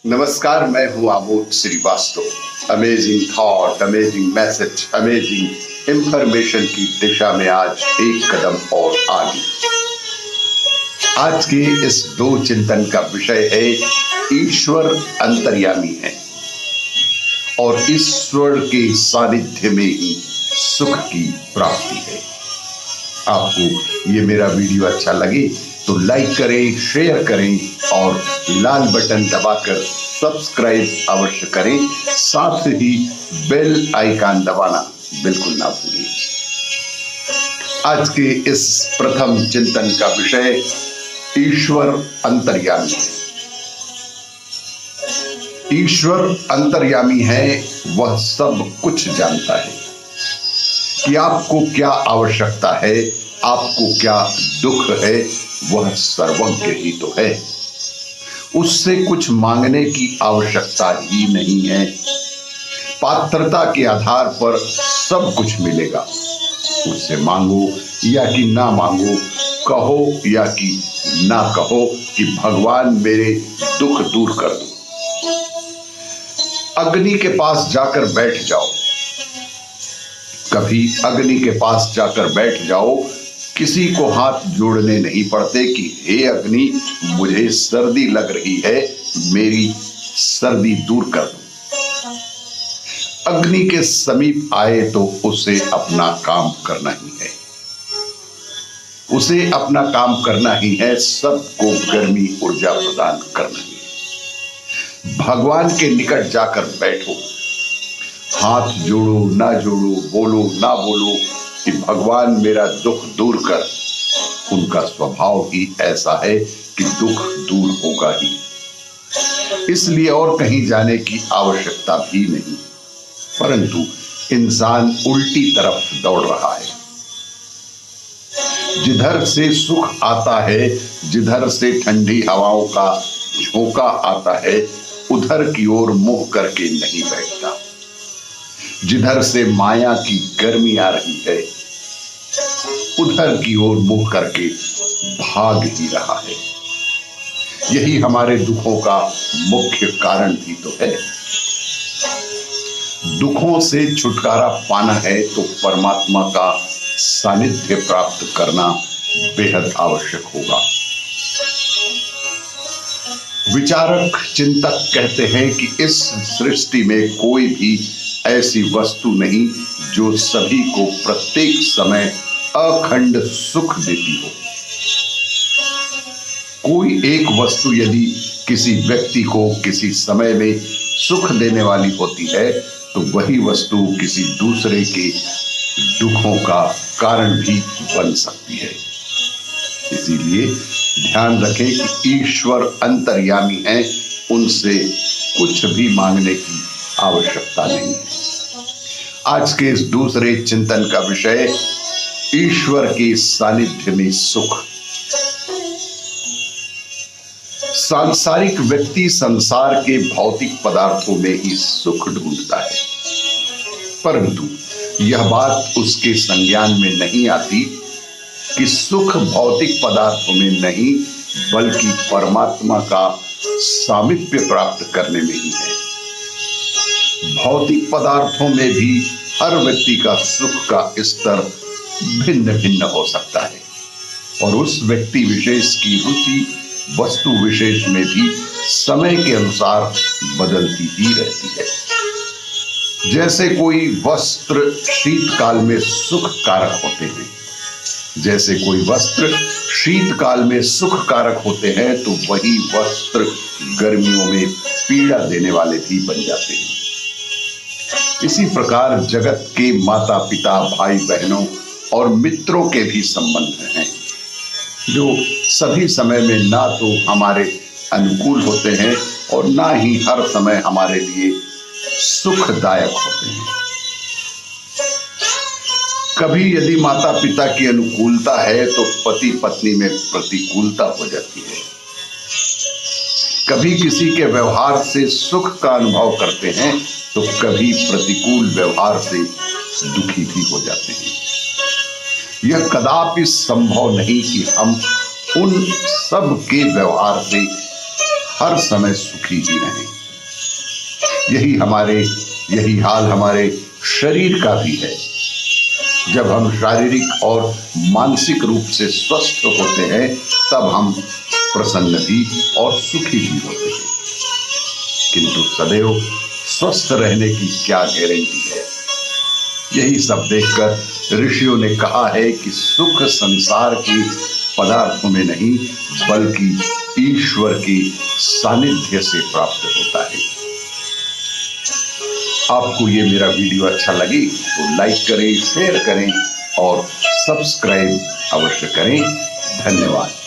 नमस्कार, मैं हूं Amod Srivastava. Amazing thought, amazing message, amazing information की दिशा में आज एक कदम और आगे। आज के इस दो चिंतन का विषय है ईश्वर अंतर्यामी है और ईश्वर के सानिध्य में ही सुख की प्राप्ति है। आपको ये मेरा वीडियो अच्छा लगे तो लाइक करें, शेयर करें और लाल बटन दबाकर सब्सक्राइब अवश्य करें। साथ ही बेल आइकन दबाना बिल्कुल ना भूलें। आज के इस प्रथम चिंतन का विषय ईश्वर अंतर्यामी है। ईश्वर अंतर्यामी है, वह सब कुछ जानता है कि आपको क्या आवश्यकता है, आपको क्या दुख है, वह सर्वज्ञ ही तो है। उससे कुछ मांगने की आवश्यकता ही नहीं है। पात्रता के आधार पर सब कुछ मिलेगा। उससे मांगो या कि ना मांगो, कहो या कि ना कहो कि भगवान मेरे दुख दूर कर दो। अग्नि के पास जाकर बैठ जाओ, कभी अग्नि के पास जाकर बैठ जाओ, किसी को हाथ जोड़ने नहीं पड़ते कि हे अग्नि, मुझे सर्दी लग रही है, मेरी सर्दी दूर कर दो। अग्नि के समीप आए तो उसे अपना काम करना ही है, उसे अपना काम करना ही है, सबको गर्मी ऊर्जा प्रदान करना ही है। भगवान के निकट जाकर बैठो, हाथ जोड़ो ना जोड़ो, बोलो ना बोलो कि भगवान मेरा दुख दूर कर। उनका स्वभाव ही ऐसा है कि दुख दूर होगा ही, इसलिए और कहीं जाने की आवश्यकता भी नहीं। परंतु इंसान उल्टी तरफ दौड़ रहा है। जिधर से सुख आता है, जिधर से ठंडी हवाओं का झोंका आता है, उधर की ओर मुंह करके नहीं बैठता। जिधर से माया की गर्मी आ रही है, उधर की ओर मुंह करके भाग ही रहा है। यही हमारे दुखों का मुख्य कारण भी तो है। दुखों से छुटकारा पाना है तो परमात्मा का सानिध्य प्राप्त करना बेहद आवश्यक होगा। विचारक चिंतक कहते हैं कि इस सृष्टि में कोई भी ऐसी वस्तु नहीं जो सभी को प्रत्येक समय अखंड सुख देती हो। कोई एक वस्तु यदि किसी व्यक्ति को किसी समय में सुख देने वाली होती है तो वही वस्तु किसी दूसरे के दुखों का कारण भी बन सकती है। इसीलिए ध्यान रखें कि ईश्वर अंतर्यामी है, उनसे कुछ भी मांगने की आवश्यकता नहीं है। आज के इस दूसरे चिंतन का विषय ईश्वर के सानिध्य में सुख। सांसारिक व्यक्ति संसार के भौतिक पदार्थों में ही सुख ढूंढता है, परंतु यह बात उसके संज्ञान में नहीं आती कि सुख भौतिक पदार्थों में नहीं बल्कि परमात्मा का सामीप्य प्राप्त करने में ही है। भौतिक पदार्थों में भी हर व्यक्ति का सुख का स्तर भिन्न भिन्न हो सकता है और उस व्यक्ति विशेष की रुचि वस्तु विशेष में भी समय के अनुसार बदलती ही रहती है। जैसे कोई वस्त्र शीतकाल में सुख कारक होते हैं, जैसे कोई वस्त्र शीतकाल में सुख कारक होते हैं तो वही वस्त्र गर्मियों में पीड़ा देने वाले भी बन जाते हैं। इसी प्रकार जगत के माता पिता, भाई बहनों और मित्रों के भी संबंध हैं जो सभी समय में ना तो हमारे अनुकूल होते हैं और ना ही हर समय हमारे लिए सुखदायक होते हैं। कभी यदि माता पिता की अनुकूलता है तो पति पत्नी में प्रतिकूलता हो जाती है। कभी किसी के व्यवहार से सुख का अनुभव करते हैं तो कभी प्रतिकूल व्यवहार से दुखी भी हो जाते हैं। यह कदापि संभव नहीं कि हम उन सब के व्यवहार से हर समय सुखी ही रहें। यही हाल हमारे शरीर का भी है। जब हम शारीरिक और मानसिक रूप से स्वस्थ होते हैं तब हम प्रसन्न भी और सुखी भी होते हैं। किंतु सदैव स्वस्थ रहने की क्या गारंटी है? यही सब देखकर ऋषियों ने कहा है कि सुख संसार के पदार्थों में नहीं बल्कि ईश्वर के सानिध्य से प्राप्त होता है। आपको ये मेरा वीडियो अच्छा लगे तो लाइक करें, शेयर करें और सब्सक्राइब अवश्य करें। धन्यवाद।